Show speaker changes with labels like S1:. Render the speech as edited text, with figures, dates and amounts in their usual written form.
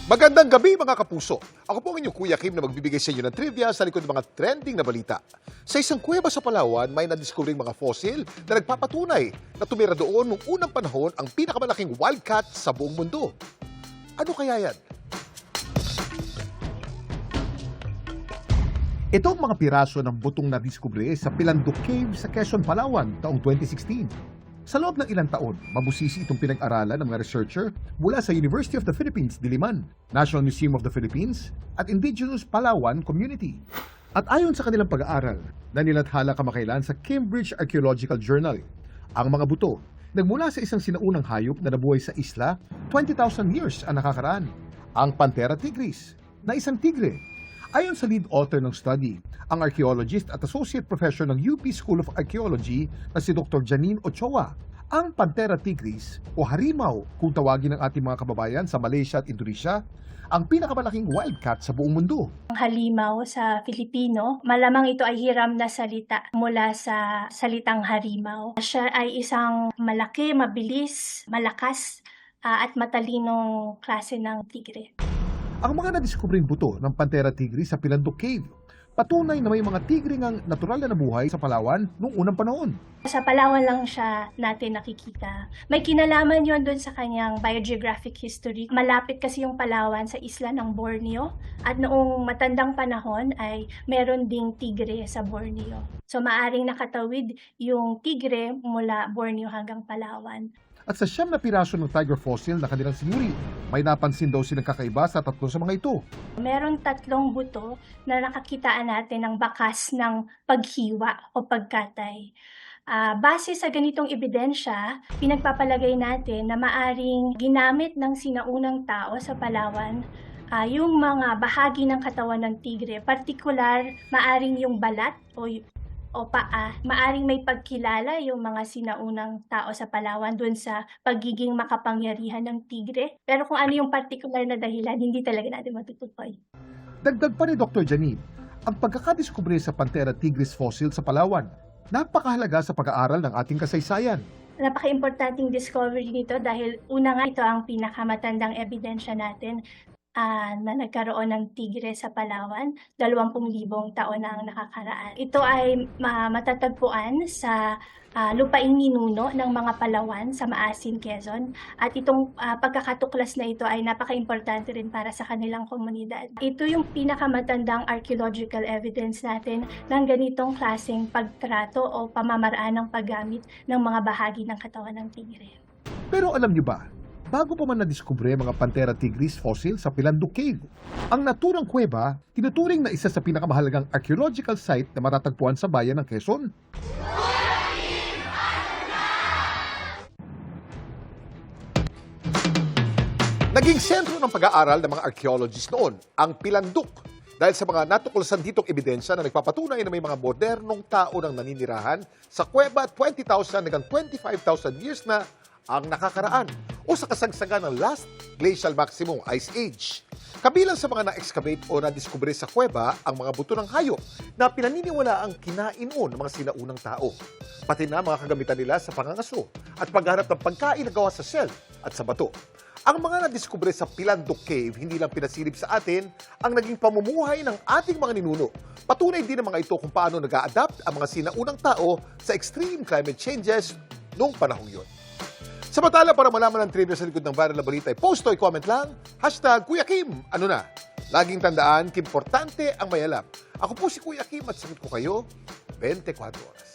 S1: Magandang gabi mga kapuso. Ako po ang inyong Kuya Kim na magbibigay sa inyo ng trivia sa likod ng mga trending na balita. Sa isang kuweba sa Palawan, may nadiskubring mga fossil na nagpapatunay na tumira doon noong unang panahon ang pinakamalaking wildcat sa buong mundo. Ano kaya yan? Ito ang mga piraso ng butong na diskubre sa Pilandok Cave sa Quezon, Palawan taong 2016. Sa loob ng ilang taon, mabusisi itong pinag-aralan ng mga researcher mula sa University of the Philippines, Diliman, National Museum of the Philippines, at Indigenous Palawan Community. At ayon sa kanilang pag-aaral, na nilathala kamakailan sa Cambridge Archaeological Journal, ang mga buto nagmula sa isang sinaunang hayop na nabuhay sa isla 20,000 years ang nakakaraan, ang Panthera tigris, na isang tigre. Ayon sa lead author ng study, ang archaeologist at associate professor ng UP School of Archaeology na si Dr. Janine Ochoa, ang Panthera tigris o harimaw kung tawagin ng ating mga kababayan sa Malaysia at Indonesia, ang pinakamalaking wildcat sa buong mundo.
S2: Ang halimaw sa Filipino, malamang ito ay hiram na salita mula sa salitang harimaw. Siya ay isang malaki, mabilis, malakas at matalinong klase ng tigre.
S1: Ang mga nadiskubring buto ng Panthera tigris sa Pilandok Cave, patunay na may mga tigre ngang natural na nabuhay sa Palawan noong unang panahon.
S2: Sa Palawan lang siya natin nakikita. May kinalaman yon doon sa kanyang biogeographic history. Malapit kasi yung Palawan sa isla ng Borneo at noong matandang panahon ay meron ding tigre sa Borneo. So maaring nakatawid yung tigre mula Borneo hanggang Palawan.
S1: At sa siyam na piraso ng tiger fossil na kanilang sinuri, may napansin daw silang kakaiba sa tatlo sa mga ito.
S2: Meron 3 buto na nakakitaan natin ng bakas ng paghiwa o pagkatay. Base sa ganitong ebidensya, pinagpapalagay natin na maaring ginamit ng sinaunang tao sa Palawan yung mga bahagi ng katawan ng tigre, partikular maaring yung balat o paa, maaring may pagkilala yung mga sinaunang tao sa Palawan dun sa pagiging makapangyarihan ng tigre. Pero kung ano yung partikular na dahilan, hindi talaga natin matutukoy.
S1: Dagdag pa ni Dr. Janine, ang pagkakadiskubre sa Panthera tigris fossil sa Palawan, napakahalaga sa pag-aaral ng ating kasaysayan.
S2: Napaka-importanting discovery nito dahil una nga ito ang pinakamatandang ebidensya natin na nagkaroon ng tigre sa Palawan, 20,000 taon na ang nakakaraan. Ito ay matatagpuan sa lupaing ninuno ng mga Palawan sa Maasin, Quezon. At itong pagkakatuklas na ito ay napaka-importante rin para sa kanilang komunidad. Ito yung pinakamatandang archaeological evidence natin ng ganitong klaseng pagtrato o pamamaraan ng paggamit ng mga bahagi ng katawan ng tigre.
S1: Pero alam niyo ba, bago pa man nadiskubre mga Panthera tigris fossil sa Pilandok Cave, ang naturang kuweba tinuturing na isa sa pinakamahalagang archaeological site na matatagpuan sa bayan ng Quezon. Naging sentro ng pag-aaral ng mga archaeologists noon ang Pilandok dahil sa mga natuklasan ditong ebidensya na nagpapatunay na may mga modernong tao nang naninirahan sa kuweba 20,000 hanggang 25,000 years na ang nakakaraan o sa kasagsagan ng last glacial maximum ice age. Kabilang sa mga na-excavate o na-discover sa kuweba ang mga buto ng hayop na pinaniniwala ang kinain noon ng mga sinaunang tao, pati na mga kagamitan nila sa pangangaso at pagharap ng pagkain na gawa sa shell at sa bato. Ang mga na-discover sa Pilandok Cave hindi lang pinasilip sa atin ang naging pamumuhay ng ating mga ninuno. Patunay din ng mga ito kung paano nag-a-adapt ang mga sinaunang tao sa extreme climate changes noong panahong yun. Samantala, para malaman ang trivia sa likod ng viral na balita, post o comment lang, #Kuya Kim, ano na? Laging tandaan, importante ang may alam. Ako po si Kuya Kim at sagot ko kayo, 24 oras.